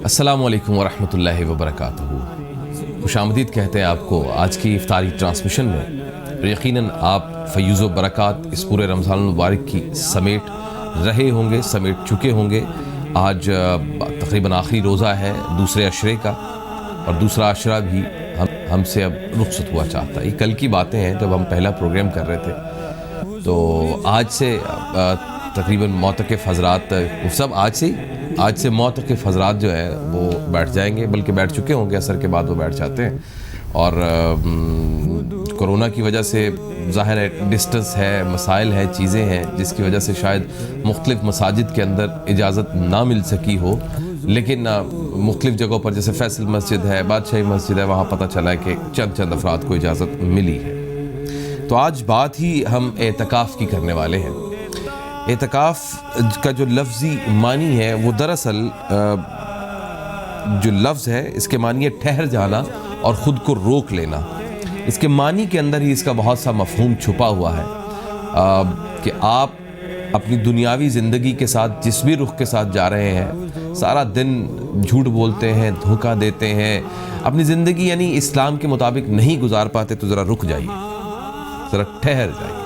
السلام علیکم ورحمۃ اللہ وبرکاتہ. خوش آمدید کہتے ہیں آپ کو آج کی افطاری ٹرانسمیشن میں. یقیناً آپ فیوز و برکات اس پورے رمضان المبارک کی سمیٹ رہے ہوں گے, سمیٹ چکے ہوں گے. آج تقریباً آخری روزہ ہے دوسرے عشرے کا, اور دوسرا عشرہ بھی ہم سے اب رخصت ہوا چاہتا ہے. یہ کل کی باتیں ہیں جب ہم پہلا پروگرام کر رہے تھے. تو آج سے تقریباً معتکف حضرات سب آج سے معتکف حضرات جو ہے وہ بیٹھ جائیں گے, بلکہ بیٹھ چکے ہوں گے, عصر کے بعد وہ بیٹھ جاتے ہیں. اور کرونا کی وجہ سے ظاہر ہے ڈسٹنس ہے, مسائل ہیں, چیزیں ہیں, جس کی وجہ سے شاید مختلف مساجد کے اندر اجازت نہ مل سکی ہو, لیکن مختلف جگہوں پر جیسے فیصل مسجد ہے, بادشاہی مسجد ہے, وہاں پتہ چلا ہے کہ چند افراد کو اجازت ملی ہے. تو آج بات ہی ہم اعتکاف کی کرنے والے ہیں. اعتکاف کا جو لفظی معنی ہے وہ دراصل جو لفظ ہے اس کے معنی ہے ٹھہر جانا اور خود کو روک لینا. اس کے معنی کے اندر ہی اس کا بہت سا مفہوم چھپا ہوا ہے کہ آپ اپنی دنیاوی زندگی کے ساتھ جس بھی رخ کے ساتھ جا رہے ہیں, سارا دن جھوٹ بولتے ہیں, دھوکہ دیتے ہیں, اپنی زندگی یعنی اسلام کے مطابق نہیں گزار پاتے, تو ذرا رک جائیے, ذرا ٹھہر جائیے.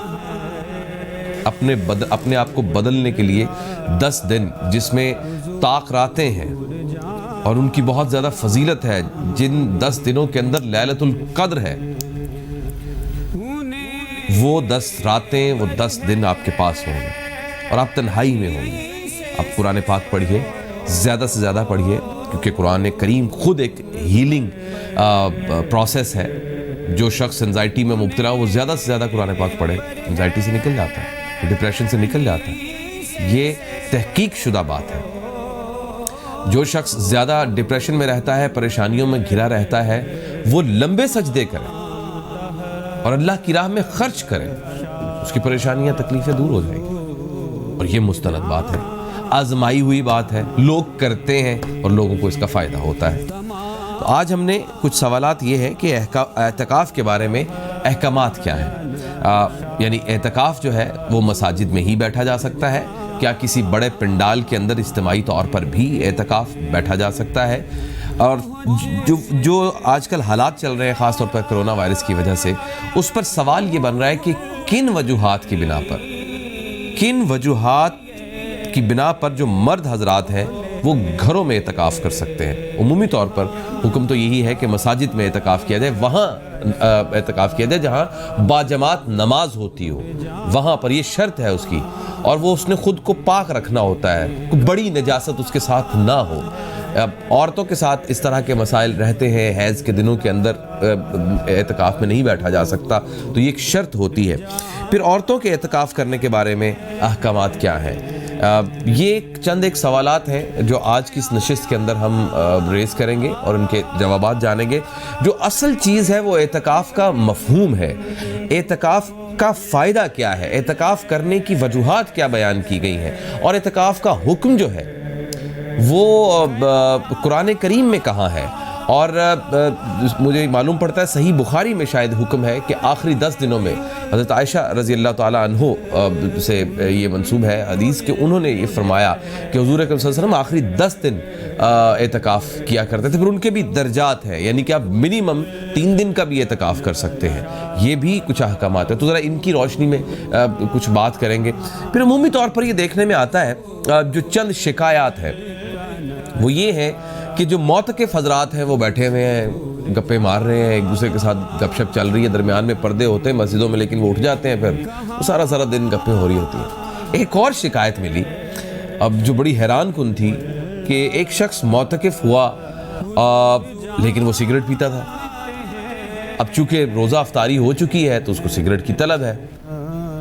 اپنے آپ کو بدلنے کے لیے 10 دن جس میں طاق راتیں ہیں اور ان کی بہت زیادہ فضیلت ہے, جن 10 دنوں کے اندر لیلۃ القدر ہے, وہ 10 راتیں, وہ 10 دن آپ کے پاس ہوں گے اور آپ تنہائی میں ہوں گے. آپ قرآن پاک پڑھیے, زیادہ سے زیادہ پڑھیے, کیونکہ قرآن کریم خود ایک ہیلنگ پروسیس ہے. جو شخص انزائٹی میں مبتلا ہو وہ زیادہ سے زیادہ قرآن پاک پڑھے, انزائٹی سے نکل جاتا ہے, ڈپریشن سے نکل جاتا ہے. یہ تحقیق شدہ بات ہے. جو شخص زیادہ ڈپریشن میں رہتا ہے, پریشانیوں میں گھرا رہتا ہے, وہ لمبے سجدے کرے اور اللہ کی راہ میں خرچ کرے, اس کی پریشانیاں, تکلیفیں دور ہو جائیں گی. اور یہ مستند بات ہے, آزمائی ہوئی بات ہے, لوگ کرتے ہیں اور لوگوں کو اس کا فائدہ ہوتا ہے. تو آج ہم نے کچھ سوالات یہ ہے کہ اعتکاف کے بارے میں احکامات کیا ہیں. یعنی اعتکاف جو ہے وہ مساجد میں ہی بیٹھا جا سکتا ہے, کیا کسی بڑے پنڈال کے اندر اجتماعی طور پر بھی اعتکاف بیٹھا جا سکتا ہے, اور جو آج کل حالات چل رہے ہیں خاص طور پر کرونا وائرس کی وجہ سے, اس پر سوال یہ بن رہا ہے کہ کن وجوہات کی بنا پر جو مرد حضرات ہیں وہ گھروں میں اعتکاف کر سکتے ہیں. عمومی طور پر حکم تو یہی ہے کہ مساجد میں اعتکاف کیا جائے, وہاں اعتکاف کیا جائے جہاں باجماعت نماز ہوتی ہو, وہاں پر یہ شرط ہے اس کی, اور وہ اس نے خود کو پاک رکھنا ہوتا ہے, کوئی بڑی نجاست اس کے ساتھ نہ ہو. عورتوں کے ساتھ اس طرح کے مسائل رہتے ہیں, حیض کے دنوں کے اندر اعتکاف میں نہیں بیٹھا جا سکتا, تو یہ ایک شرط ہوتی ہے. پھر عورتوں کے اعتکاف کرنے کے بارے میں احکامات کیا ہیں, یہ چند ایک سوالات ہیں جو آج کی اس نشست کے اندر ہم ریز کریں گے اور ان کے جوابات جانیں گے. جو اصل چیز ہے وہ اعتکاف کا مفہوم ہے, اعتکاف کا فائدہ کیا ہے, اعتکاف کرنے کی وجوہات کیا بیان کی گئی ہیں, اور اعتکاف کا حکم جو ہے وہ قرآن کریم میں کہاں ہے. اور مجھے معلوم پڑتا ہے صحیح بخاری میں شاید حکم ہے کہ آخری 10 دنوں میں حضرت عائشہ رضی اللہ تعالیٰ عنہ سے یہ منسوب ہے حدیث کہ انہوں نے یہ فرمایا کہ حضور اکرم صلی اللہ علیہ وسلم آخری 10 دن اعتکاف کیا کرتے تھے. پھر ان کے بھی درجات ہیں, یعنی کہ آپ منیمم 3 دن کا بھی اعتکاف کر سکتے ہیں. یہ بھی کچھ احکامات ہیں, تو ذرا ان کی روشنی میں کچھ بات کریں گے. پھر عمومی طور پر یہ دیکھنے میں آتا ہے جو چند شکایات ہیں وہ یہ ہے کہ جو معتکف حضرات ہیں وہ بیٹھے ہوئے ہیں, گپے مار رہے ہیں, ایک دوسرے کے ساتھ گپ شپ چل رہی ہے, درمیان میں پردے ہوتے ہیں مسجدوں میں, لیکن وہ اٹھ جاتے ہیں, پھر وہ سارا دن گپیں ہو رہی ہوتی ہیں. ایک اور شکایت ملی اب جو بڑی حیران کن تھی کہ ایک شخص معتکف ہوا لیکن وہ سگریٹ پیتا تھا. اب چونکہ روزہ افطاری ہو چکی ہے تو اس کو سگریٹ کی طلب ہے,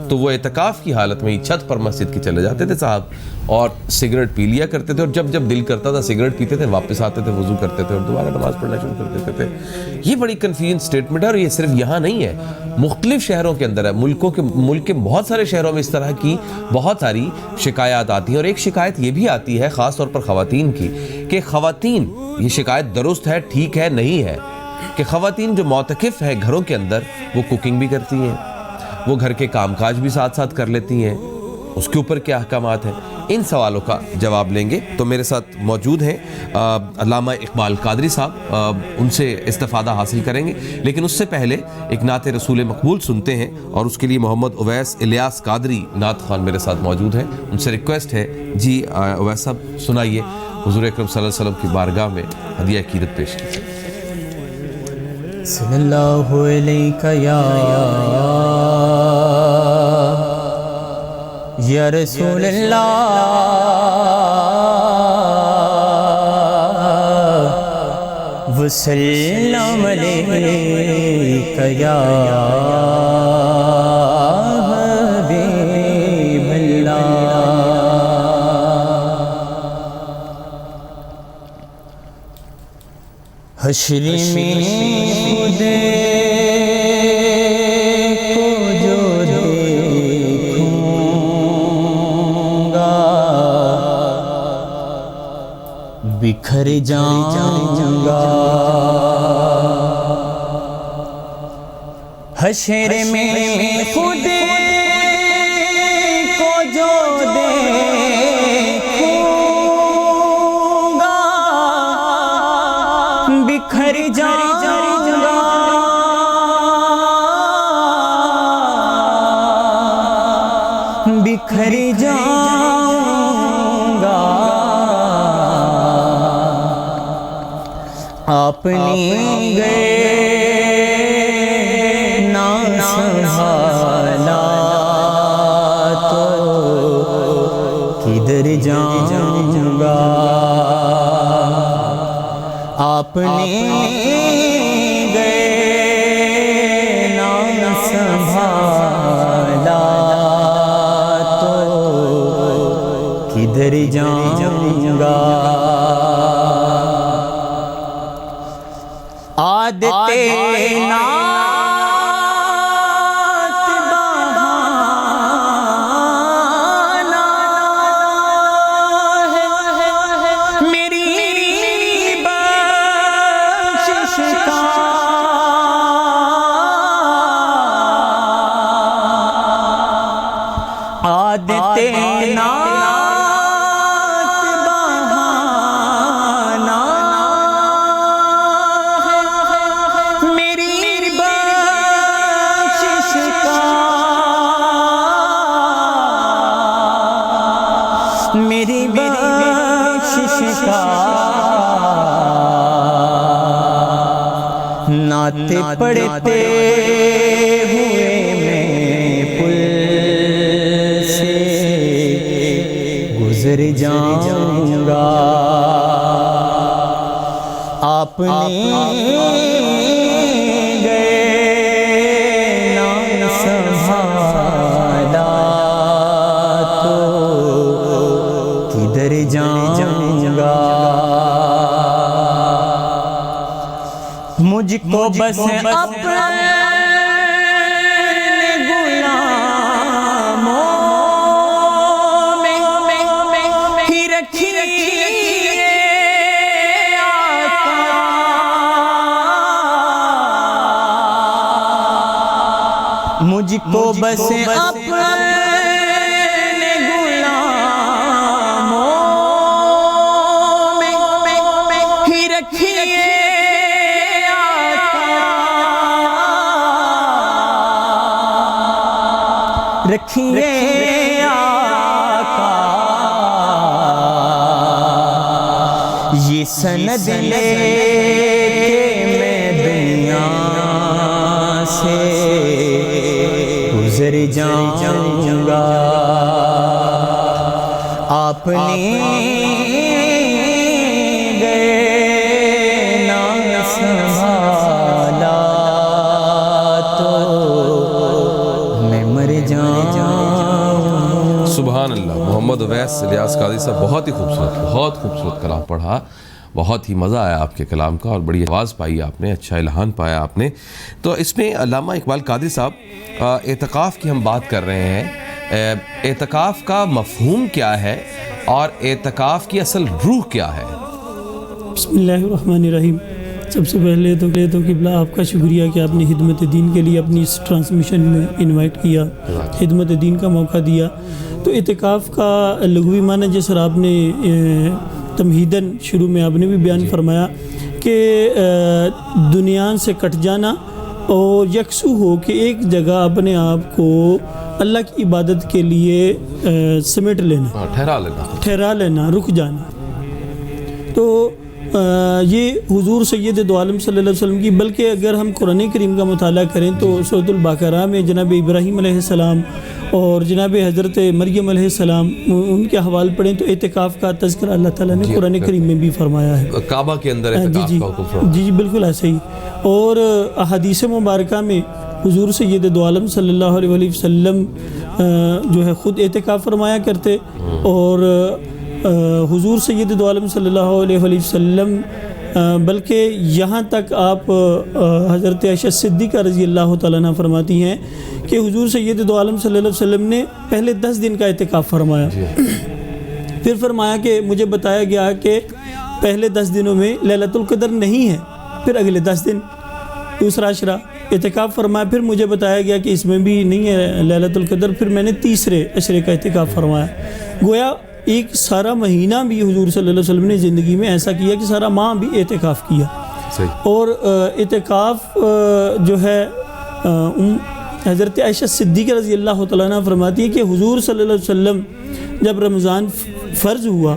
تو وہ اعتکاف کی حالت میں ہی چھت پر مسجد کے چلے جاتے تھے صاحب اور سگریٹ پی لیا کرتے تھے, اور جب دل کرتا تھا سگریٹ پیتے تھے, واپس آتے تھے, وضو کرتے تھے اور دوبارہ نماز پڑھنا شروع کر دیتے تھے. یہ بڑی کنفیوژن سٹیٹمنٹ ہے, اور یہ صرف یہاں نہیں ہے, مختلف شہروں کے اندر ہے, ملک کے بہت سارے شہروں میں اس طرح کی بہت ساری شکایات آتی ہیں. اور ایک شکایت یہ بھی آتی ہے خاص طور پر خواتین کی کہ خواتین, یہ شکایت درست ہے, ٹھیک ہے, نہیں ہے, کہ خواتین جو معتکف ہے گھروں کے اندر وہ کوکنگ بھی کرتی ہیں, وہ گھر کے کام کاج بھی ساتھ ساتھ کر لیتی ہیں, اس کے اوپر کیا احکامات ہیں. ان سوالوں کا جواب لیں گے۔ تو میرے ساتھ موجود ہیں علامہ اقبال قادری صاحب، ان سے استفادہ حاصل کریں گے، لیکن اس سے پہلے ایک نعت رسول مقبول سنتے ہیں، اور اس کے لیے محمد اویس الیاس قادری نعت خوان میرے ساتھ موجود ہیں۔ ان سے ریکویسٹ ہے، جی اویس صاحب سنائیے، حضور اکرم صلی اللہ علیہ وسلم کی بارگاہ میں ہدیہ عقیدت پیش کیجیے۔ صلی اللہ علیہ یا رسول اللہ وسلم علیہ یا حبیب اللہ۔ حشر میں خود کو جو دیکھوں گا بکھر جاؤں گا، حشر میں خود کو جو دیکھوں گا بکھر جاؤں گا، بکھر جاؤں گا، آپ نے گئے نہ سنبھالا تو کدھر جاؤں گا، آپ نے گئے نہ سنبھالا تو کدھر جاؤں گا، عادت نعت بہانا ہے میری بخشش کا، عادت نعت بہانا میری بخشش کا، میری بخشش کا، نعت پڑھتے ہوئے میں پل سے گزر جاؤں گا، آپ نے گئے نہ سنبھالا تو کدھر جاؤں گا، مجھ کو بس اپنے غلاموں میں ہی رکھیے آقا، مجھ کو بس اپنے غلاموں میں ہی رکھیے رکھیے آقا، یہ سند لے کے میں دنیا سے گزر جاؤں گا، آپ نے گئے نہ سنبھالا تو میں مر جاؤں۔ سبحان اللہ۔ محمد اویس الیاس قادری صاحب، بہت ہی خوبصورت کلام پڑھا، بہت ہی مزہ آیا آپ کے کلام کا، اور بڑی آواز پائی آپ نے، اچھا الہان پایا آپ نے۔ تو اس میں علامہ اقبال قادری صاحب، اعتکاف کی ہم بات کر رہے ہیں، اعتکاف کا مفہوم کیا ہے اور اعتکاف کی اصل روح کیا ہے؟ بسم اللہ الرحمن الرحیم۔ سب سے پہلے تو قبلہ آپ کا شکریہ کہ آپ نے خدمت دین کے لیے اپنی اس ٹرانسمیشن میں انوائٹ کیا، خدمت دین کا موقع دیا۔ تو تو اعتکاف کا لغوی معنی جس طرح آپ نے تمہیداً شروع میں آپ نے بھی بیان فرمایا کہ دنیا سے کٹ جانا اور یکسو ہو کہ ایک جگہ اپنے آپ کو اللہ کی عبادت کے لیے سمیٹ لینا، ٹھہرا لینا، رک جانا. تو یہ حضور سید دو عالم صلی اللہ علیہ وسلم کی، بلکہ اگر ہم قرآن کریم کا مطالعہ کریں تو سورۃ البقرہ میں جناب ابراہیم علیہ السلام اور جناب حضرت مریم علیہ السلام ان کے حوال پڑھیں تو اعتکاف کا تذکرہ اللہ تعالیٰ نے قرآن کریم میں بھی فرمایا ہے. کعبہ کے اندر اعتکاف کا حکم فرمایا. جی بالکل ایسے ہی. اور احادیث مبارکہ میں حضور سید دو عالم صلی اللہ علیہ وسلم جو ہے خود اعتکاف فرمایا کرتے، اور حضور سید دو عالم صلی اللہ علیہ وسلم بلکہ یہاں تک آپ حضرت عائشہ صدیقہ رضی اللہ تعالیٰ عنہ فرماتی ہیں کہ حضور سید دو عالم صلی اللہ علیہ وسلم نے پہلے 10 دن کا اعتکاف فرمایا. پھر فرمایا کہ مجھے بتایا گیا کہ پہلے 10 دنوں میں لیلۃ القدر نہیں ہے، پھر اگلے 10 دن دوسرا عشرہ اعتکاف فرمایا، پھر مجھے بتایا گیا کہ اس میں بھی نہیں ہے لیلۃ القدر، پھر میں نے تیسرے عشرے کا اعتکاف فرمایا. گویا ایک سارا مہینہ بھی حضور صلی اللہ علیہ وسلم نے زندگی میں ایسا کیا کہ سارا ماہ بھی اعتکاف کیا. اور اعتکاف جو ہے حضرت عائشہ صدیقہ رضی اللہ تعالیٰ عنہ فرماتی ہے کہ حضور صلی اللہ علیہ وسلم جب رمضان فرض ہوا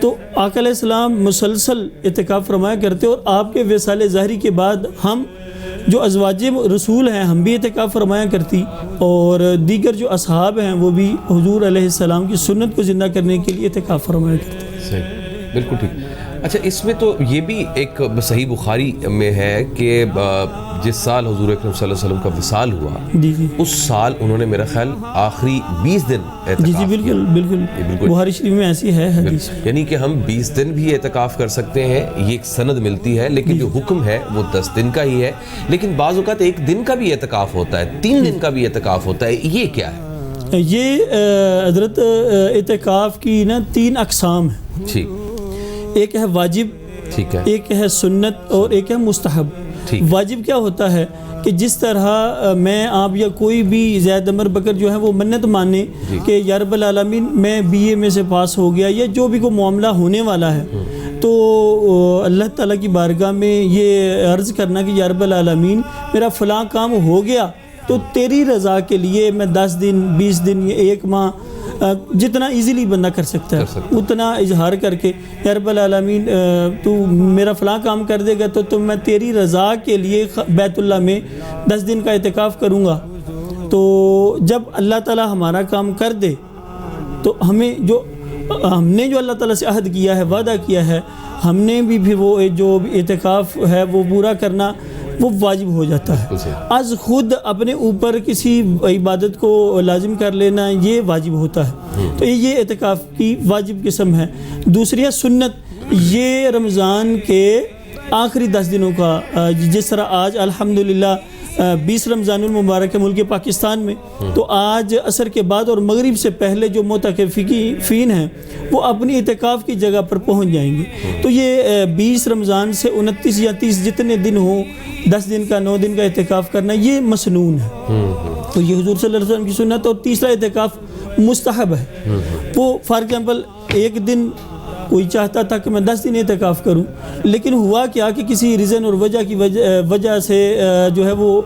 تو آقا علیہ السلام مسلسل اعتکاف فرمایا کرتے، اور آپ کے وصال ظاہری کے بعد ہم جو ازواج رسول ہیں ہم بھی اعتکاف فرمایا کرتی، اور دیگر جو اصحاب ہیں وہ بھی حضور علیہ السلام کی سنت کو زندہ کرنے کے لیے اعتکاف فرمایا کرتے. صحیح، بالکل ٹھیک. اچھا، اس میں تو یہ بھی ایک صحیح بخاری میں ہے کہ جس سال حضور اکرم صلی اللہ علیہ وسلم کا وصال ہوا جی اس سال انہوں نے میرا خیال آخری 20 دن اعتکاف. جی بالکل بخاری شریف میں ایسی ہے حدیث. یعنی کہ ہم 20 دن بھی اعتکاف کر سکتے ہیں، یہ ایک سند ملتی ہے، لیکن جو حکم ہے وہ 10 دن کا ہی ہے. لیکن بعض اوقات 1 دن کا بھی اعتکاف ہوتا ہے، 3 دن کا بھی اعتکاف ہوتا ہے، یہ کیا ہے؟ یہ حضرت اعتکاف کی 3 اقسام ہیں. ٹھیک. ایک ہے واجب، ٹھیک ہے، ایک ہے سنت، اور ایک ہے مستحب. واجب کیا ہوتا ہے کہ جس طرح میں آپ یا کوئی بھی زید عمر بکر جو ہے وہ منت مانے کہ یا رب العالمین میں BA میں سے پاس ہو گیا، یا جو بھی کوئی معاملہ ہونے والا ہے تو اللہ تعالیٰ کی بارگاہ میں یہ عرض کرنا کہ یا رب العالمین میرا فلاں کام ہو گیا تو تیری رضا کے لیے میں 10 دن 20 دن یا 1 ماہ جتنا ایزیلی بندہ کر سکتا ہے اتنا اظہار کر کے یا رب العالمین تو میرا فلاں کام کر دے گا تو میں تیری رضا کے لیے بیت اللہ میں 10 دن کا اعتکاف کروں گا. تو جب اللہ تعالیٰ ہمارا کام کر دے تو ہم نے جو اللہ تعالیٰ سے عہد کیا ہے، وعدہ کیا ہے، ہم نے بھی پھر وہ جو اعتکاف ہے وہ پورا کرنا وہ واجب ہو جاتا ہے. از خود اپنے اوپر کسی عبادت کو لازم کر لینا یہ واجب ہوتا ہے. تو یہ اعتکاف کی واجب قسم ہے. دوسری ہے سنت. یہ رمضان کے آخری 10 دنوں کا، جس طرح آج الحمدللہ 20 رمضان المبارک ہے ملک پاکستان میں، تو آج عصر کے بعد اور مغرب سے پہلے جو معتکفین ہیں وہ اپنی اعتکاف کی جگہ پر پہنچ جائیں گے. تو یہ 20 رمضان سے 29 یا 30 جتنے دن ہوں، 10 دن کا 9 دن کا اعتکاف کرنا یہ مسنون ہے. تو یہ حضور صلی اللہ علیہ وسلم کی سنت. اور تیسرا اعتکاف مستحب ہے. وہ فار ایگزامپل ایک دن کوئی چاہتا تھا کہ میں 10 دن اعتکاف کروں، لیکن ہوا کیا کہ کسی ریزن اور وجہ کی وجہ سے جو ہے وہ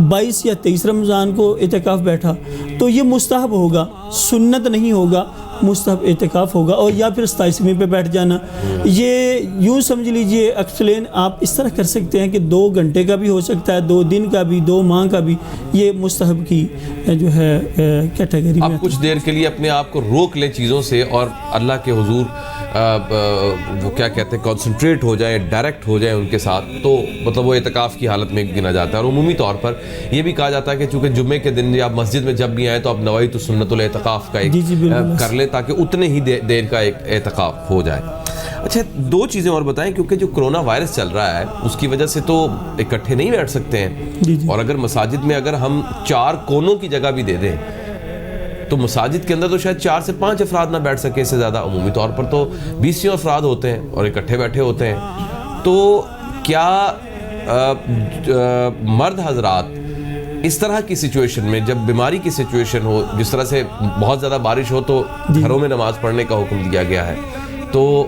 22 یا 23 رمضان کو اعتکاف بیٹھا، تو یہ مستحب ہوگا، سنت نہیں ہوگا، مستحب اعتکاف ہوگا. اور یا پھر 27ویں پہ بیٹھ جانا. یہ یوں سمجھ لیجئے ایکسپلین آپ اس طرح کر سکتے ہیں کہ 2 گھنٹے کا بھی ہو سکتا ہے، 2 دن کا بھی، 2 ماہ کا بھی. یہ مستحب کی جو ہے کیٹیگری میں. آپ کچھ دیر کے لیے اپنے آپ کو روک لیں چیزوں سے اور اللہ کے حضور وہ کیا کہتے ہیں کنسنٹریٹ ہو جائیں، ڈائریکٹ ہو جائیں ان کے ساتھ، تو مطلب وہ اعتکاف کی حالت میں گنا جاتا ہے. اور عمومی طور پر یہ بھی کہا جاتا ہے کہ چونکہ جمعے کے دن یا مسجد میں جب بھی آئیں تو آپ نوائت سنت الاعتکاف کا ایک کر لیں تاکہ اتنے ہی دیر کا ایک اعتکاف ہو جائے. اچھا 2 چیزیں اور بتائیں، کیونکہ جو کرونا وائرس چل رہا ہے اس کی وجہ سے تو اکٹھے نہیں بیٹھ سکتے ہیں. اور اگر مساجد میں اگر ہم 4 کونوں کی جگہ بھی دے دیں تو مساجد کے اندر تو شاید 4 سے 5 افراد نہ بیٹھ سکے، اس سے زیادہ. عمومی طور پر تو 20 افراد ہوتے ہیں اور اکٹھے بیٹھے ہوتے ہیں. تو کیا مرد حضرات اس طرح کی سچویشن میں جب بیماری کی سچویشن ہو, جس طرح سے بہت زیادہ بارش ہو تو گھروں میں نماز پڑھنے کا حکم دیا گیا ہے, تو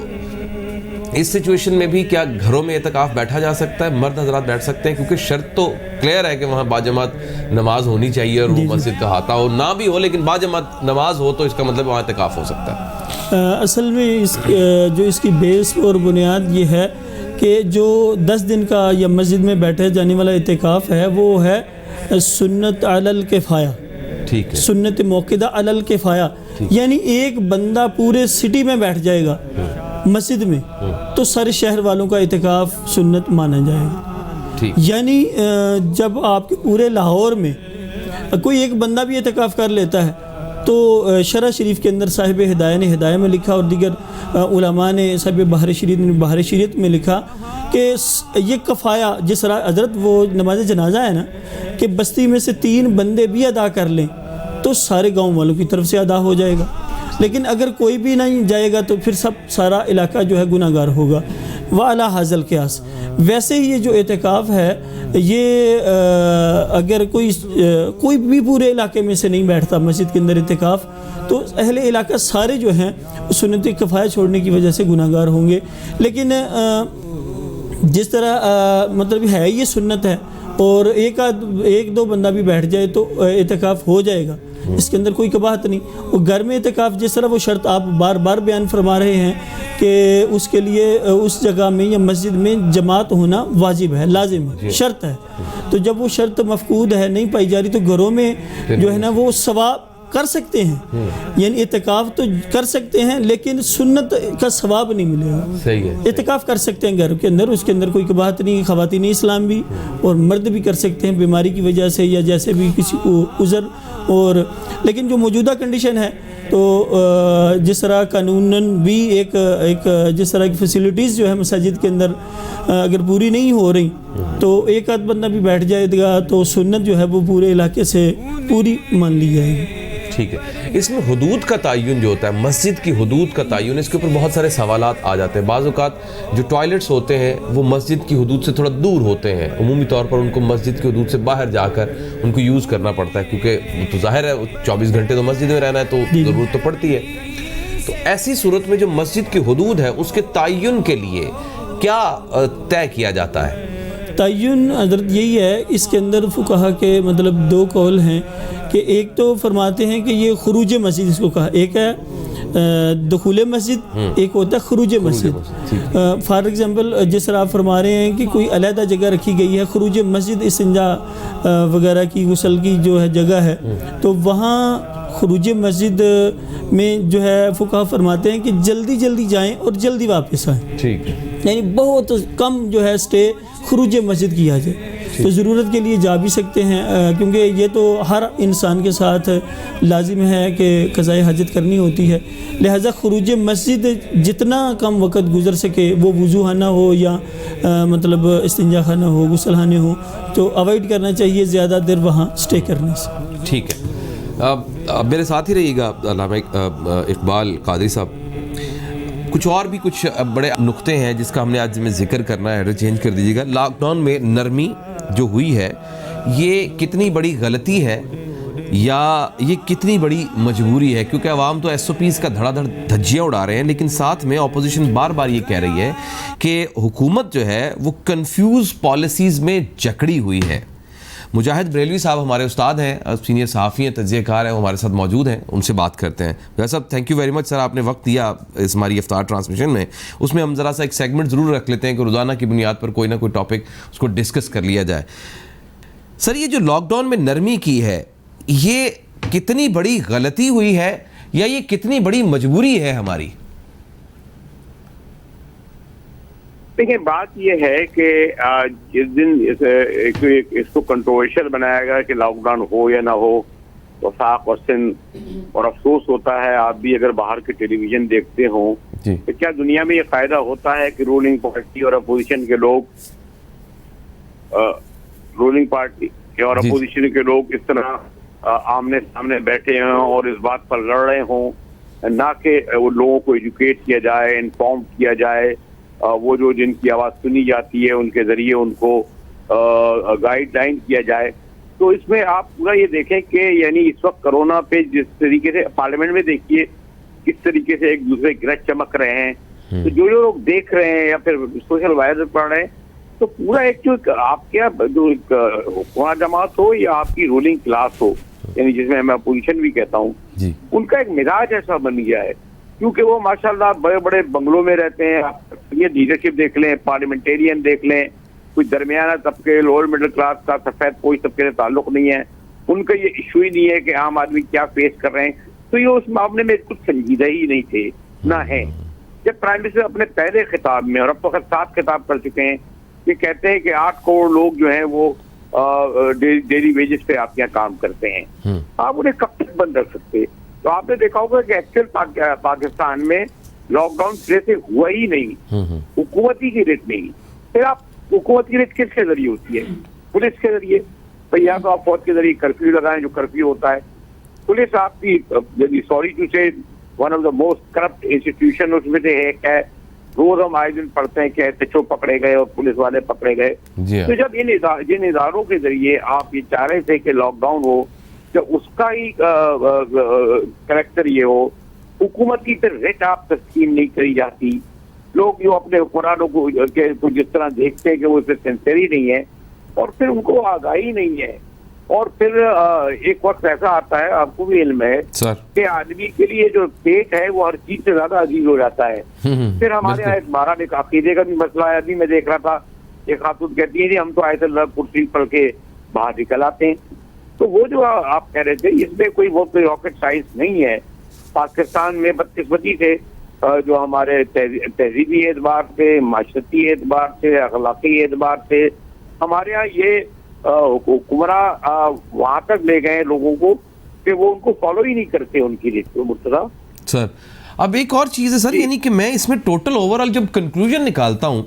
اس سچویشن میں بھی کیا گھروں میں اعتکاف بیٹھا جا سکتا ہے؟ مرد حضرات بیٹھ سکتے ہیں؟ کیونکہ شرط تو کلیئر ہے کہ وہاں باجماعت نماز ہونی چاہیے اور وہ مسجد کا احاطہ ہو, نہ بھی ہو لیکن باجماعت نماز ہو تو اس کا مطلب وہاں اعتکاف ہو سکتا ہے. اصل میں جو اس کی بیس اور بنیاد یہ ہے کہ جو 10 دن کا یا مسجد میں بیٹھے جانے والا اعتکاف ہے وہ ہے سنت علی الکفایہ, ٹھیک ہے, سنت موقدہ علی الکفایہ, یعنی ایک بندہ پورے سٹی میں بیٹھ جائے گا مسجد میں تو سارے شہر والوں کا اعتکاف سنت مانا جائے گا. یعنی جب آپ کے پورے لاہور میں کوئی ایک بندہ بھی اعتکاف کر لیتا ہے تو شرح شریف کے اندر صاحب ہدایہ نے ہدایہ میں لکھا اور دیگر علماء نے صاحب بحر شریعت میں لکھا کہ یہ کفایہ جس طرح حضرت وہ نماز جنازہ ہے نا کہ بستی میں سے 3 بندے بھی ادا کر لیں تو سارے گاؤں والوں کی طرف سے ادا ہو جائے گا, لیکن اگر کوئی بھی نہیں جائے گا تو پھر سارا علاقہ جو ہے گناہ گار ہوگا. وعلی ھذا القیاس ویسے ہی یہ جو اعتکاف ہے یہ اگر کوئی بھی پورے علاقے میں سے نہیں بیٹھتا مسجد کے اندر اعتکاف تو اہل علاقہ سارے جو ہیں سنت کفایہ چھوڑنے کی وجہ سے گناہ گار ہوں گے. لیکن جس طرح مطلب ہے یہ سنت ہے اور ایک دو بندہ بھی بیٹھ جائے تو اعتکاف ہو جائے گا, اس کے اندر کوئی قباحت نہیں. وہ گھر میں اعتکاف جس طرح وہ شرط آپ بار بار بیان فرما رہے ہیں کہ اس کے لیے اس جگہ میں یا مسجد میں جماعت ہونا واجب ہے, لازم ہے, شرط ہے, تو جب وہ شرط مفقود ہے, نہیں پائی جا رہی, تو گھروں میں جو ہے نا وہ ثواب کر سکتے ہیں, یعنی اعتکاف تو کر سکتے ہیں لیکن سنت کا ثواب نہیں ملے گا. صحیح ہے, اعتکاف کر سکتے ہیں گھر کے اندر, اس کے اندر کوئی قباحت نہیں. خواتین اسلام بھی اور مرد بھی کر سکتے ہیں بیماری کی وجہ سے یا جیسے بھی کسی کو عذر. اور لیکن جو موجودہ کنڈیشن ہے تو جس طرح قانوناً بھی ایک جس طرح کی فیسلٹیز جو ہے مساجد کے اندر اگر پوری نہیں ہو رہی تو ایک آدھ بندہ بھی بیٹھ جائے گا تو سنت جو ہے وہ پورے علاقے سے پوری مان لی جائے گی. ٹھیک ہے. اس میں حدود کا تعین جو ہوتا ہے, مسجد کی حدود کا تعین, اس کے اوپر بہت سارے سوالات آ جاتے ہیں. بعض اوقات جو ٹوائلٹس ہوتے ہیں وہ مسجد کی حدود سے تھوڑا دور ہوتے ہیں, عمومی طور پر ان کو مسجد کی حدود سے باہر جا کر ان کو یوز کرنا پڑتا ہے کیونکہ تو ظاہر ہے 24 گھنٹے تو مسجد میں رہنا ہے تو ضرورت تو پڑتی ہے. تو ایسی صورت میں جو مسجد کی حدود ہے اس کے تعین کے لیے کیا طے کیا جاتا ہے؟ تعین حضرت یہی ہے, اس کے اندر فقہا کے مطلب 2 قول ہیں کہ ایک تو فرماتے ہیں کہ یہ خروج مسجد اس کو کہا, ایک ہے دخول مسجد, ایک ہوتا ہے خروج مسجد. فار ایگزامپل جس طرح آپ فرما رہے ہیں کہ کوئی علیحدہ جگہ رکھی گئی ہے خروج مسجد, استنجا وغیرہ کی غسل کی جو ہے جگہ ہے, تو وہاں خروج مسجد میں جو ہے فقہا فرماتے ہیں کہ جلدی جائیں اور جلدی واپس آئیں. ٹھیک ہے, یعنی بہت کم جو ہے اسٹے خروج مسجد کیا جائے. تو ضرورت کے لیے جا بھی سکتے ہیں کیونکہ یہ تو ہر انسان کے ساتھ لازم ہے کہ قضاء حاجت کرنی ہوتی ہے, لہذا خروج مسجد جتنا کم وقت گزر سکے, وہ وضو خانہ ہو یا مطلب استنجا خانہ ہو, غسل خانے ہو, تو اوائڈ کرنا چاہیے زیادہ دیر وہاں اسٹے کرنے سے. ٹھیک ہے. اب میرے ساتھ ہی رہیے گا علامہ اقبال قادری صاحب. کچھ اور بھی کچھ بڑے نقطے ہیں جس کا ہم نے آج میں ذکر کرنا ہے, چینج کر دیجیے گا. لاک ڈاؤن میں نرمی جو ہوئی ہے یہ کتنی بڑی غلطی ہے یا یہ کتنی بڑی مجبوری ہے؟ کیونکہ عوام تو ایس او پیز کا دھڑا دھڑ دھجیاں اڑا رہے ہیں, لیکن ساتھ میں اپوزیشن بار بار یہ کہہ رہی ہے کہ حکومت جو ہے وہ کنفیوز پالیسیز میں جکڑی ہوئی ہے. مجاہد بریلوی صاحب ہمارے استاد ہیں, سینئر صحافی ہیں, تجزیہ کار ہیں, وہ ہمارے ساتھ موجود ہیں, ان سے بات کرتے ہیں. مجاہد صاحب تھینک یو ویری مچ سر, آپ نے وقت دیا اس ہماری افطار ٹرانسمیشن میں. اس میں ہم ذرا سا ایک سیگمنٹ ضرور رکھ لیتے ہیں کہ روزانہ کی بنیاد پر کوئی نہ کوئی ٹاپک اس کو ڈسکس کر لیا جائے. سر یہ جو لاک ڈاؤن میں نرمی کی ہے یہ کتنی بڑی غلطی ہوئی ہے یا یہ کتنی بڑی مجبوری ہے ہماری؟ دیکھیں بات یہ ہے کہ جس دن اس کو کنٹروورشل بنایا گیا کہ لاک ڈاؤن ہو یا نہ ہو, وفاق اور سندھ, اور افسوس ہوتا ہے آپ بھی اگر باہر کے ٹیلی ویژن دیکھتے ہوں تو کیا دنیا میں یہ فائدہ ہوتا ہے کہ رولنگ پارٹی اور اپوزیشن کے لوگ اس طرح آمنے سامنے بیٹھے ہوں اور اس بات پر لڑ رہے ہوں, نہ کہ وہ لوگوں کو ایجوکیٹ کیا جائے, انفارم کیا جائے, وہ جو جن کی آواز سنی جاتی ہے ان کے ذریعے ان کو گائیڈ لائن کیا جائے. تو اس میں آپ پورا یہ دیکھیں کہ یعنی اس وقت کرونا پہ جس طریقے سے پارلیمنٹ میں دیکھیے کس طریقے سے ایک دوسرے گرج چمک رہے ہیں، تو جو لوگ دیکھ رہے ہیں یا پھر سوشل وائرل پڑھ رہے ہیں، تو پورا ایک جو آپ کیا جو حکومت جماعت ہو یا آپ کی رولنگ کلاس ہو، یعنی جس میں اپوزیشن بھی کہتا ہوں، ان کا ایک مزاج ایسا بن گیا ہے، کیونکہ وہ ماشاءاللہ بڑے بڑے بنگلوں میں رہتے ہیں. یہ لیڈرشپ دیکھ لیں، پارلیمنٹیرین دیکھ لیں، کوئی درمیانہ طبقے لوور مڈل کلاس کا سفید کوئی طبقے سے تعلق نہیں ہے، ان کا یہ ایشو ہی نہیں ہے کہ عام آدمی کیا فیس کر رہے ہیں. تو یہ اس معاملے میں کچھ سنجیدہ ہی نہیں تھے نہ ہے. جب پرائم منسٹر اپنے پہلے خطاب میں، اور اب وقت 7 خطاب کر چکے ہیں، یہ کہتے ہیں کہ 8 کروڑ لوگ جو ہیں وہ ڈیلی ویجز پہ آپ یہاں کام کرتے ہیں، آپ انہیں کب تک بند رکھ سکتے؟ تو آپ نے دیکھا ہوگا کہ ایکچوئل پاکستان میں لاک ڈاؤن سرے سے ہوا ہی نہیں، حکومتی کی ریٹ نہیں. پھر آپ حکومت کی ریٹ کس کے ذریعے ہوتی ہے؟ پولیس کے ذریعے. بھائی یا تو آپ فوج کے ذریعے کرفیو لگائیں، جو کرفیو ہوتا ہے. پولیس آپ کی سوری ٹو سے one of the most corrupt institution اس میں سے ایک ہے. روز ہم آئے دن پڑھتے ہیں کہ ایس ایچ او پکڑے گئے اور پولیس والے پکڑے گئے. تو جب جن اداروں کے ذریعے آپ یہ چاہ رہے تھے کہ لاک ڈاؤن ہو، جب اس کا ہی کریکٹر یہ ہو، حکومت کی پھر ریٹ آپ تسلیم نہیں کری جاتی. لوگ جو اپنے حکمرانوں کو جس طرح دیکھتے ہیں کہ وہ اس سے سینسر ہی نہیں ہے، اور پھر ان کو آگاہی نہیں ہے. اور پھر ایک وقت ایسا آتا ہے، آپ کو بھی علم ہے کہ آدمی کے لیے جو پیٹ ہے وہ ہر چیز سے زیادہ عزیز ہو جاتا ہے. پھر ہمارے یہاں ایک بہرحال ایک عقیدے کا بھی مسئلہ ہے. ابھی میں دیکھ رہا تھا ایک خاتون کہتی ہے جی ہم تو آیت اللہ کرسی پڑھ کے باہر نکل آتے ہیں. تو وہ جو آپ کہہ رہے تھے اس میں کوئی وہ کوئی راکٹ سائنس نہیں ہے. پاکستان میں بدقسمتی سے جو ہمارے تہذیبی اعتبار سے، معاشرتی اعتبار سے، اخلاقی اعتبار سے ہمارے یہاں یہ حکمراں وہاں تک لے گئے لوگوں کو کہ وہ ان کو فالو ہی نہیں کرتے ان کی ریٹ کو. مرتضیٰ سر اب ایک اور چیز ہے سر، یعنی کہ میں اس میں ٹوٹل اوورآل جب کنکلوژن نکالتا ہوں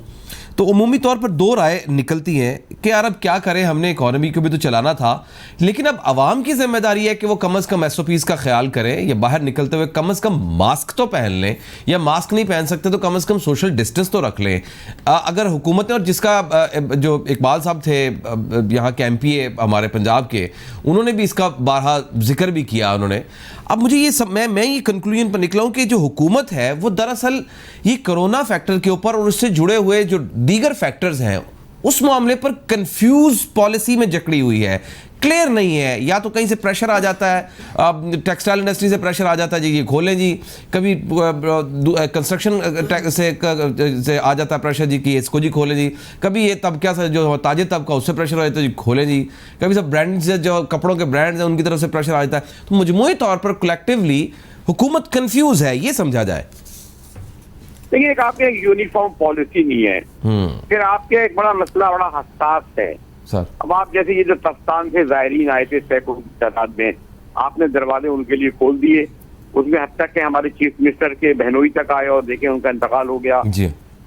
تو عمومی طور پر 2 رائے نکلتی ہیں کہ یار اب کیا کریں، ہم نے اکانومی کو بھی تو چلانا تھا، لیکن اب عوام کی ذمہ داری ہے کہ وہ کم از کم ایس او پیز کا خیال کریں، یا باہر نکلتے ہوئے کم از کم ماسک تو پہن لیں، یا ماسک نہیں پہن سکتے تو کم از کم سوشل ڈسٹنس تو رکھ لیں. اگر حکومتیں، اور جس کا جو اقبال صاحب تھے یہاں کے ایم پی اے ہمارے پنجاب کے، انہوں نے بھی اس کا بارہا ذکر بھی کیا انہوں نے. اب مجھے یہ سب میں یہ کنکلوژن پر نکلا ہوں کہ جو حکومت ہے وہ دراصل یہ کرونا فیکٹر کے اوپر اور اس سے جڑے ہوئے جو دیگر فیکٹرز ہیں اس معاملے پر کنفیوز پالیسی میں جکڑی ہوئی ہے، کلیئر نہیں ہے. یا تو کہیں سے پریشر آ جاتا ہے، ٹیکسٹائل انڈسٹری سے پریشر آ جاتا ہے جی یہ کھولیں جی، کبھی کنسٹرکشن سے آ جاتا ہے پریشر جی کہ اس کو جی کھولیں جی، کبھی یہ طبقہ سے جو تاجر طبقہ اس سے پریشر آ جاتا ہے جی کھولیں جی، کبھی سب برانڈ سے جو کپڑوں کے برانڈز ہیں ان کی طرف سے پریشر آ جاتا ہے. تو مجموعی طور پر کلیکٹیولی حکومت کنفیوز ہے، یہ سمجھا جائے. دیکھیے ایک آپ کے یونیفارم پالیسی نہیں ہے، پھر آپ کے ایک بڑا مسئلہ بڑا حساس ہے. اب آپ جیسے یہ جو پاکستان سے زائرین آئے تھے سینکڑوں کی تعداد میں، آپ نے دروازے ان کے لیے کھول دیے، اس میں حد تک کہ ہمارے چیف منسٹر کے بہنوئی تک آئے اور دیکھیں ان کا انتقال ہو گیا.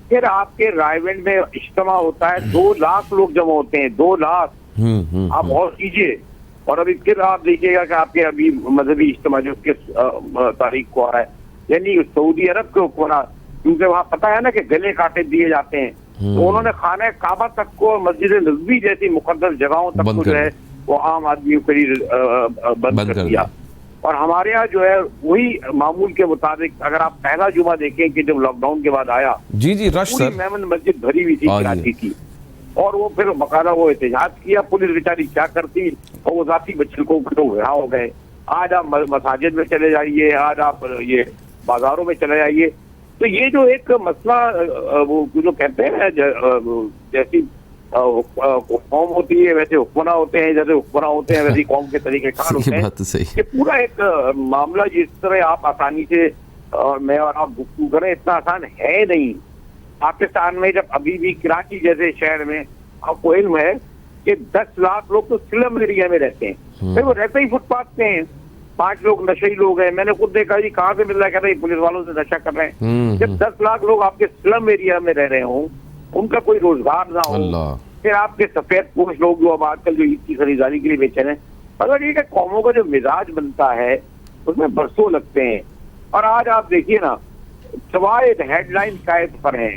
پھر آپ کے رائے ونڈ میں اجتماع ہوتا ہے، 2 لاکھ لوگ جمع ہوتے ہیں، 2 لاکھ. آپ غور کیجیے. اور ابھی پھر آپ دیکھیے گا کہ آپ کے ابھی مذہبی اجتماع جو کس تاریخ کو آ رہا ہے، یعنی سعودی عرب کے حکمراں، کیونکہ وہاں پتا ہے نا کہ گلے کاٹے دیے جاتے ہیں، تو انہوں نے خانہ کعبہ تک کو، مسجد نبوی جیسی مقدس جگہوں تک کو جو ہے وہ عام آدمیوں کے لیے بند کر دیا. اور ہمارے یہاں جو ہے وہی معمول کے مطابق اگر آپ پہلا جمعہ دیکھیں کہ جب لاک ڈاؤن کے بعد آیا، پوری میمن مسجد بھری ہوئی تھی کراچی کی، اور وہ پھر باقاعدہ وہ احتجاج کیا. پولیس بیچاری کیا کرتی، اور وہ ذاتی بچوں کو گھرا ہو گئے. آج آپ مساجد میں چلے جائیے، آج آپ یہ بازاروں میں چلے جائیے. تو یہ جو ایک مسئلہ وہ جو کہتے ہیں جیسی قوم ہوتی ہے ویسے حکمراں ہوتے ہیں، جیسے حکمراں ہوتے ہیں ویسے قوم کے طریقے کار ہوتے ہیں. یہ پورا ایک معاملہ جس طرح آپ آسانی سے اور میں اور آپ گفتگو کریں اتنا آسان ہے نہیں. پاکستان میں جب ابھی بھی کراچی جیسے شہر میں آپ کو علم ہے کہ 10 لاکھ لوگ تو سلم ایریا میں رہتے ہیں، پھر وہ رہتے ہی فٹ پاتھ پہ ہیں. 5 لوگ نشئی لوگ ہیں. میں نے خود دیکھا جی کہاں سے مل رہا ہے، کہہ رہے پولیس والوں سے نشہ کر رہے ہیں. جب 10 لاکھ لوگ آپ کے سلم ایریا میں رہ رہے ہوں، ان کا کوئی روزگار نہ ہو، پھر آپ کے سفید پوش لوگ جو اب آج کل جو عید کی خریداری کے لیے بیچے ہیں، اگر یہ کہ قوموں کا جو مزاج بنتا ہے اس میں برسوں لگتے ہیں. اور آج آپ دیکھیے نا، سوائے ہیڈ لائن قائد پر ہیں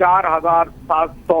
4,700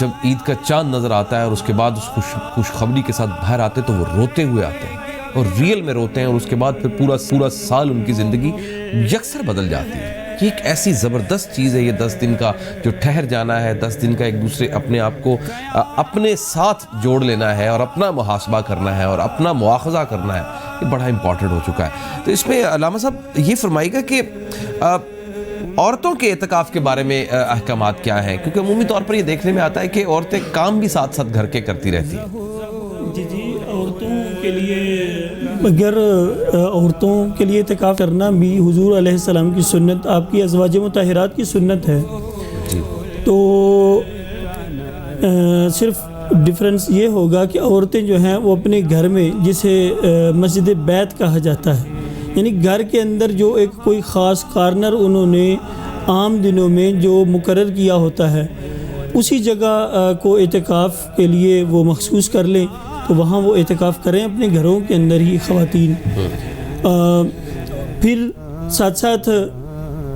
جب عید کا چاند نظر آتا ہے اور اس کے بعد اس خوشخبری کے ساتھ باہر آتے تو وہ روتے ہوئے آتے ہیں اور ریئل میں روتے ہیں، اور اس کے بعد پھر پورا سال ان کی زندگی یکسر بدل جاتی ہے۔ یہ ایک ایسی زبردست چیز ہے، یہ 10 دن کا جو ٹھہر جانا ہے، 10 دن کا ایک دوسرے اپنے آپ کو اپنے ساتھ جوڑ لینا ہے اور اپنا محاسبہ کرنا ہے اور اپنا مواخذہ کرنا ہے، یہ بڑا امپورٹنٹ ہو چکا ہے۔ تو اس میں علامہ صاحب یہ فرمائیے گا کہ عورتوں کے اعتکاف کے بارے میں احکامات کیا ہیں، کیونکہ عمومی طور پر یہ دیکھنے میں آتا ہے کہ عورتیں کام بھی ساتھ ساتھ گھر کے کرتی رہتی ہیں۔ جی عورتوں کے لیے، اگر عورتوں کے لیے اعتکاف کرنا بھی حضور علیہ السلام کی سنت، آپ کی ازواج مطہرات کی سنت ہے، تو صرف ڈفرنس یہ ہوگا کہ عورتیں جو ہیں وہ اپنے گھر میں، جسے مسجد بیت کہا جاتا ہے، یعنی گھر کے اندر جو ایک کوئی خاص کارنر انہوں نے عام دنوں میں جو مقرر کیا ہوتا ہے، اسی جگہ کو اعتکاف کے لیے وہ مخصوص کر لیں، تو وہاں وہ اعتکاف کریں اپنے گھروں کے اندر ہی خواتین۔ پھر ساتھ ساتھ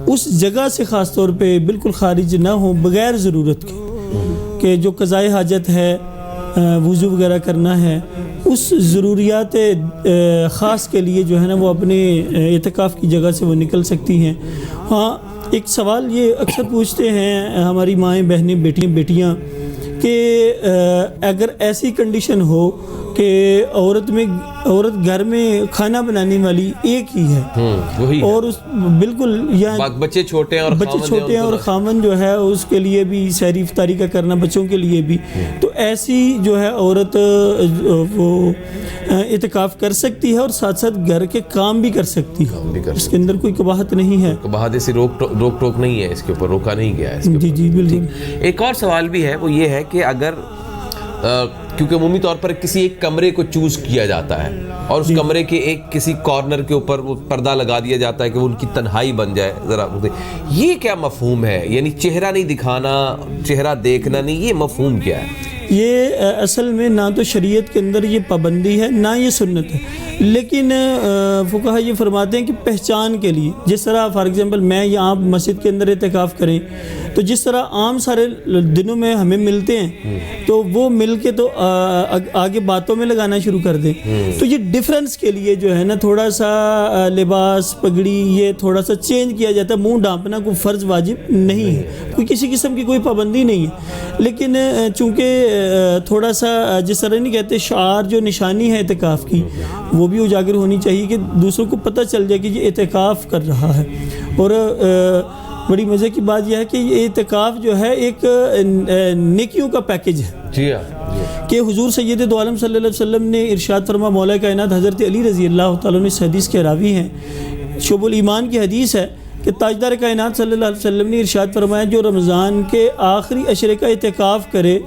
اس جگہ سے خاص طور پہ بالکل خارج نہ ہوں بغیر ضرورت کے، کہ جو قضائے حاجت ہے، وضو وغیرہ کرنا ہے، اس ضروریات خاص کے لیے جو ہے نا وہ اپنے اعتکاف کی جگہ سے وہ نکل سکتی ہیں۔ ہاں، ایک سوال یہ اکثر پوچھتے ہیں ہماری مائیں، بہنیں، بیٹیاں کہ اگر ایسی کنڈیشن ہو کہ عورت گھر میں کھانا بنانے والی ایک ہی ہے، اور اس بالکل یا بچے چھوٹے ہیں اور خاوند جو ہے اس کے لیے بھی سحری افطاری کا کرنا، بچوں کے لیے بھی، تو ایسی جو ہے عورت وہ اعتکاف کر سکتی ہے اور ساتھ ساتھ گھر کے کام بھی کر سکتی ہے، اس کے اندر کوئی قباحت نہیں ہے، قباحت سے روک ٹوک نہیں ہے، اس کے اوپر روکا نہیں گیا ہے۔ جی بالکل۔ ایک اور سوال بھی ہے، وہ یہ ہے کہ اگر کیونکہ عمومی طور پر کسی ایک کمرے کو چوز کیا جاتا ہے اور اس کمرے کے ایک کسی کارنر کے اوپر وہ پردہ لگا دیا جاتا ہے کہ وہ ان کی تنہائی بن جائے، ذرا یہ کیا مفہوم ہے؟ یعنی چہرہ نہیں دکھانا، چہرہ دیکھنا نہیں، یہ مفہوم کیا ہے؟ یہ اصل میں نہ تو شریعت کے اندر یہ پابندی ہے، نہ یہ سنت ہے، لیکن فقہا یہ فرماتے ہیں کہ پہچان کے لیے، جس طرح فار ایگزامپل میں یا آپ مسجد کے اندر اعتکاف کریں تو جس طرح عام سارے دنوں میں ہمیں ملتے ہیں تو وہ مل کے تو آگے باتوں میں لگانا شروع کر دیں، تو یہ ڈیفرنس کے لیے جو ہے نا تھوڑا سا لباس، پگڑی، یہ تھوڑا سا چینج کیا جاتا ہے۔ منہ ڈھانپنا کوئی فرض واجب نہیں ہے، کوئی کسی قسم کی کوئی پابندی نہیں ہے، لیکن چونکہ تھوڑا سا جس طرح نہیں کہتے شعار، جو نشانی ہے اعتکاف کی، وہ بھی اجاگر ہونی چاہیے کہ دوسروں کو پتہ چل جائے کہ یہ اعتکاف کر رہا ہے۔ اور بڑی مزے کی بات یہ ہے کہ یہ اعتکاف جو ہے ایک نیکیوں کا پیکج ہے، جی ہاں، کہ حضور سید دو عالم صلی اللہ علیہ وسلم نے ارشاد فرما، مولا کائنات حضرت علی رضی اللہ تعالیٰ عنہ اس حدیث کے راوی ہیں، شعب الایمان کی حدیث ہے کہ تاجدار کائنات صلی اللہ علیہ وسلم نے ارشاد فرمایا، جو رمضان کے آخری عشرے کا اعتکاف کرے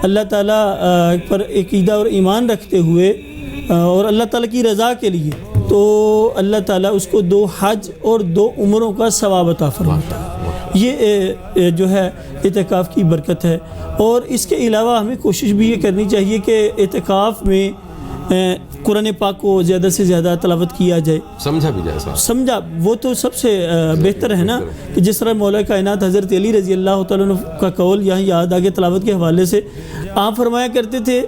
اللہ تعالیٰ پر عقیدہ اور ایمان رکھتے ہوئے اور اللہ تعالیٰ کی رضا کے لیے، تو اللہ تعالیٰ اس کو 2 حج اور 2 عمروں کا ثواب عطا فرماتا ہے۔ یہ جو ہے اعتکاف کی برکت ہے۔ اور اس کے علاوہ ہمیں کوشش بھی یہ کرنی چاہیے کہ اعتکاف میں قرآن پاک کو زیادہ سے زیادہ تلاوت کیا جائے، سمجھا بھی جائے، سمجھا وہ تو سب سے بہتر ہے نا، کہ جس طرح مولا کائنات حضرت علی رضی اللہ تعالیٰ عنہ کا قول یہاں یاد آگے تلاوت کے حوالے سے، آپ فرمایا کرتے تھے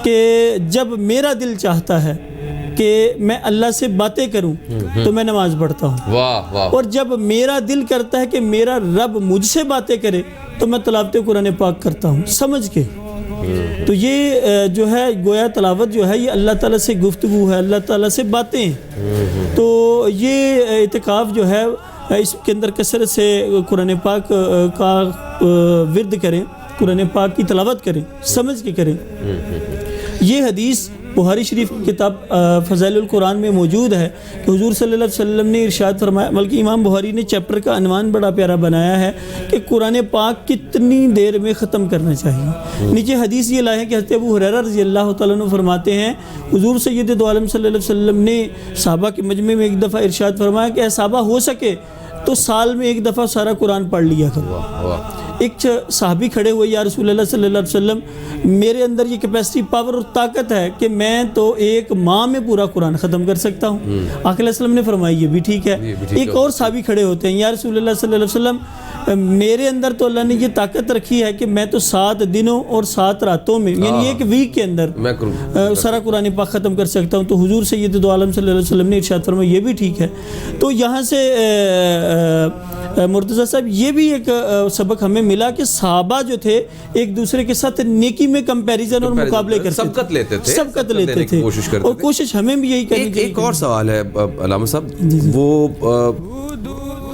کہ جب میرا دل چاہتا ہے کہ میں اللہ سے باتیں کروں تو میں نماز پڑھتا ہوں، واہ واہ، اور جب میرا دل کرتا ہے کہ میرا رب مجھ سے باتیں کرے تو میں تلاوت قرآن پاک کرتا ہوں سمجھ کے۔ تو یہ جو ہے گویا تلاوت جو ہے یہ اللہ تعالیٰ سے گفتگو ہے، اللہ تعالیٰ سے باتیں ہیں، تو یہ اعتکاف جو ہے اس کے اندر کثرت سے قرآن پاک کا ورد کریں، قرآن پاک کی تلاوت کریں، سمجھ کے کریں۔ یہ حدیث بخاری شریف کی کتاب فضائل القرآن میں موجود ہے کہ حضور صلی اللہ علیہ وسلم نے ارشاد فرمایا، بلکہ امام بخاری نے چیپٹر کا عنوان بڑا پیارا بنایا ہے کہ قرآن پاک کتنی دیر میں ختم کرنا چاہیے۔ نیچے حدیث یہ لائے ہیں کہ حضرت ابو ہریرہ رضی اللہ تعالیٰ عنہ فرماتے ہیں، حضور سید دو عالم صلی اللہ علیہ وسلم نے صحابہ کے مجمع میں ایک دفعہ ارشاد فرمایا کہ اے صحابہ ہو سکے تو سال میں ایک دفعہ سارا قرآن پڑھ لیا کرو، ایک صحابی کھڑے ہوئے یا رسول اللہ صلی اللہ علیہ وسلم میرے اندر یہ کیپیسٹی پاور اور طاقت ہے کہ میں تو ایک ماہ میں پورا قرآن ختم کر سکتا ہوں. آقا علیہ السلام نے فرمایا یہ بھی ٹھیک ہے. ایک اور صحابی کھڑے ہوتے ہیں یا رسول اللہ صلی اللہ علیہ وسلم میرے اندر تو اللہ نے یہ طاقت رکھی ہے کہ میں تو 7 دنوں اور 7 راتوں میں یعنی ایک ویک کے اندر سارا قرآن پاک ختم کر سکتا ہوں. تو حضور سید دو عالم صلی اللہ علیہ وسلم نے ارشاد فرمایا یہ بھی ٹھیک ہے. تو یہاں سے مرتضیٰ صاحب یہ بھی ایک سبق ہمیں ملا کہ صحابہ جو تھے ایک دوسرے کے ساتھ نیکی میں کمپیریزن اور مقابلے کرتے تھے, سبقت لیتے تھے اور کوشش ہمیں بھی یہی کرنی چاہیے. ایک اور سوال ہے علامہ صاحب,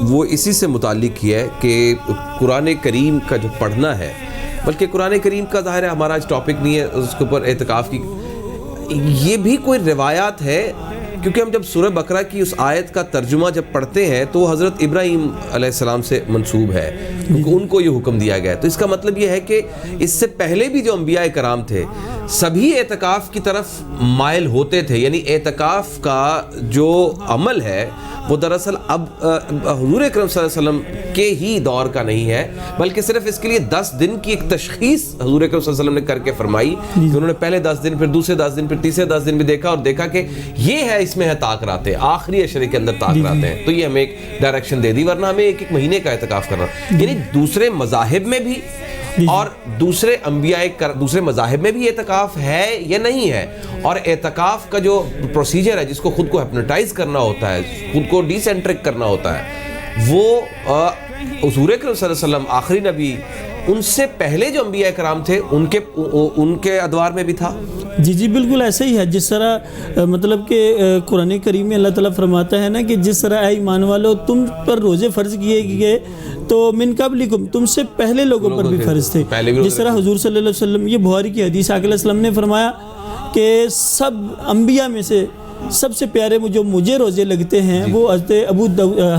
وہ اسی سے متعلق ہی ہے کہ قرآن کریم کا جو پڑھنا ہے, بلکہ قرآن کریم کا ظاہر ہے ہمارا آج ٹاپک نہیں ہے اس کے اوپر اعتکاف کی, یہ بھی کوئی روایات ہے کیونکہ ہم جب سورہ بقرہ کی اس آیت کا ترجمہ جب پڑھتے ہیں تو حضرت ابراہیم علیہ السلام سے منسوب ہے کیونکہ ان کو یہ حکم دیا گیا ہے. تو اس کا مطلب یہ ہے کہ اس سے پہلے بھی جو انبیاء کرام تھے سبھی اعتکاف کی طرف مائل ہوتے تھے, یعنی اعتکاف کا جو عمل ہے وہ دراصل اب حضور اکرم صلی اللہ علیہ وسلم کے ہی دور کا نہیں ہے, بلکہ صرف اس کے لیے 10 دن کی ایک تشخیص حضور اکرم صلی اللہ علیہ وسلم نے کر کے فرمائی کہ انہوں نے پہلے 10 دن, پھر دوسرے 10 دن, پھر تیسرے 10 دن بھی دیکھا اور دیکھا کہ یہ ہے, اس میں ہے طاقت ہے, آخری عشرے کے اندر طاقت ہیں. تو یہ ہمیں ایک ڈائریکشن دے دی, ورنہ ہمیں ایک مہینے کا اعتکاف کرنا. یعنی دوسرے مذاہب میں بھی اور دوسرے انبیاء دوسرے مذاہب میں بھی اعتکاف ہے یا نہیں ہے, اور اعتکاف کا جو پروسیجر ہے جس کو خود کو ہپنوٹائز کرنا ہوتا ہے, خود کو ڈی سینٹرک کرنا ہوتا ہے, وہ حضور اکرم صلی اللہ علیہ وسلم آخری نبی ان سے پہلے جو انبیاء کرام تھے ان کے ادوار میں بھی تھا. جی بالکل ایسا ہی ہے. جس طرح مطلب کہ قرآن کریم میں اللہ تعالیٰ فرماتا ہے نا کہ جس طرح اے ایمان والو تم پر روزے فرض کیے گئے تو من قبلکم تم سے پہلے لوگوں پر بھی فرض تھے. جس طرح حضور صلی اللہ علیہ وسلم, یہ بخاری کی حدیث, آقا علیہ السلام نے فرمایا کہ سب انبیاء میں سے سب سے پیارے جو مجھے روزے لگتے ہیں وہ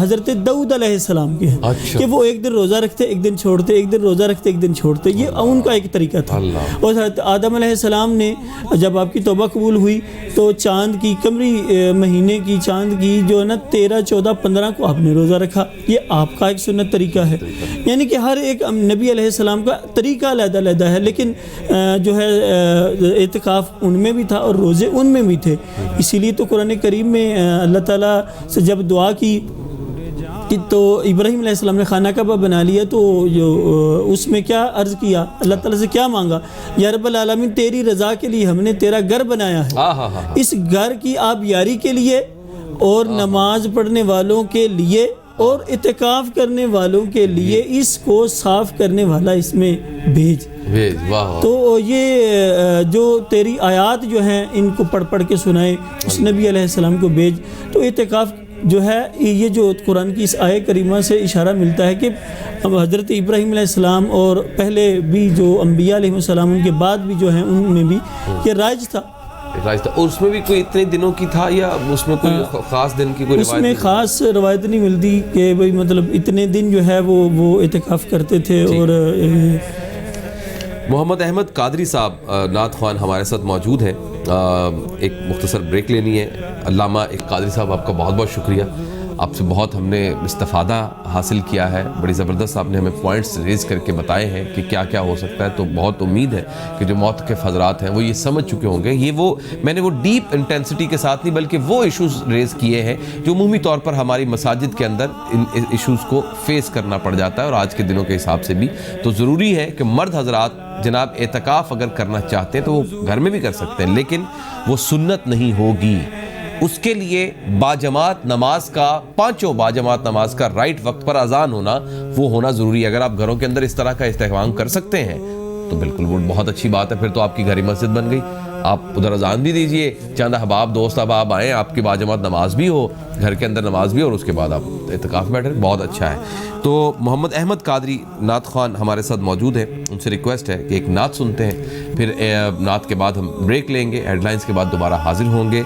حضرت داؤد علیہ السلام کے ہیں کہ وہ ایک دن روزہ رکھتے ایک دن چھوڑتے, ایک دن روزہ رکھتے ایک دن چھوڑتے. یہ ان کا ایک طریقہ تھا. اور حضرت آدم علیہ السلام نے جب آپ کی توبہ قبول ہوئی تو چاند کی قمری مہینے کی چاند کی جو ہے نا 13, 14, 15 کو آپ نے روزہ رکھا. یہ آپ کا ایک سنت طریقہ ہے. یعنی کہ ہر ایک نبی علیہ السلام کا طریقہ علیحدہ علیحدہ ہے, لیکن جو ہے اعتکاف ان میں بھی تھا اور روزے ان میں بھی تھے. اسی لیے تو قرآن کریم میں اللہ تعالیٰ سے جب دعا کی تو ابراہیم علیہ السلام نے خانہ کعبہ بنا لیا تو اس میں کیا عرض کیا, اللہ تعالیٰ سے کیا مانگا, یا رب العالمین تیری رضا کے لیے ہم نے تیرا گھر بنایا ہے, اس گھر کی آپ یاری کے لیے اور نماز پڑھنے والوں کے لیے اور اعتکاف کرنے والوں کے لیے اس کو صاف کرنے والا اس میں بھیج. تو یہ جو تیری آیات جو ہیں ان کو پڑھ کے سنائے, اس نبی علیہ السلام کو بھیج. تو اعتکاف جو ہے یہ جو قرآن کی اس آیت کریمہ سے اشارہ ملتا ہے کہ حضرت ابراہیم علیہ السلام اور پہلے بھی جو انبیاء علیہ السلام ان کے بعد بھی جو ہیں ان میں بھی یہ رائج تھا. اور اس میں بھی کوئی اتنے دنوں کی تھا یا اس میں کوئی خاص دن کی کوئی روایت؟ اس میں خاص روایت نہیں ملتی کہ بھئی مطلب اتنے دن جو ہے وہ اعتکاف کرتے تھے. اور محمد احمد قادری صاحب نعت خوان ہمارے ساتھ موجود ہیں. ایک مختصر بریک لینی ہے. علامہ قادری صاحب آپ کا بہت بہت شکریہ, آپ سے بہت ہم نے استفادہ حاصل کیا ہے. بڑی زبردست آپ نے ہمیں پوائنٹس ریز کر کے بتائے ہیں کہ کیا کیا ہو سکتا ہے. تو بہت امید ہے کہ جو موتقف حضرات ہیں وہ یہ سمجھ چکے ہوں گے. یہ میں نے وہ ڈیپ انٹینسٹی کے ساتھ نہیں بلکہ وہ ایشوز ریز کیے ہیں جو عمومی طور پر ہماری مساجد کے اندر ان ایشوز کو فیس کرنا پڑ جاتا ہے, اور آج کے دنوں کے حساب سے بھی. تو ضروری ہے کہ مرد حضرات جناب اعتکاف اگر کرنا چاہتے ہیں تو وہ گھر میں بھی کر سکتے ہیں, لیکن وہ سنت نہیں ہوگی. اس کے لیے باجماعت نماز کا, 5 باجماعت نماز کا رائٹ وقت پر اذان ہونا وہ ہونا ضروری ہے. اگر آپ گھروں کے اندر اس طرح کا اہتمام کر سکتے ہیں تو بالکل وہ بہت اچھی بات ہے. پھر تو آپ کی گھری مسجد بن گئی. آپ ادھر اذان بھی دیجئے, چند احباب دوست احباب آئیں, آپ کی باجماعت نماز بھی ہو, گھر کے اندر نماز بھی, اور اس کے بعد آپ اعتکاف بیٹھیں, بہت اچھا ہے. تو محمد احمد قادری نعت خوان ہمارے ساتھ موجود ہیں. ان سے ریکویسٹ ہے کہ ایک نعت سنتے ہیں, پھر نعت کے بعد ہم بریک لیں گے, ہیڈ لائنز کے بعد دوبارہ حاضر ہوں گے.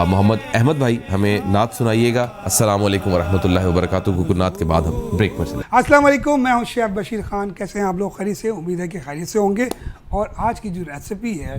محمد احمد بھائی ہمیں نعت سنائیے گا. السلام علیکم ورحمۃ اللہ وبرکاتہ. کو نعت کے بعد ہم بریک پر چلیں. السلام علیکم, میں ہوں شیخ بشیر خان. کیسے ہیں آپ لوگ؟ خیریت سے؟ امید ہے کہ خیریت سے ہوں گے. اور آج کی جو ریسیپی ہے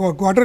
1/4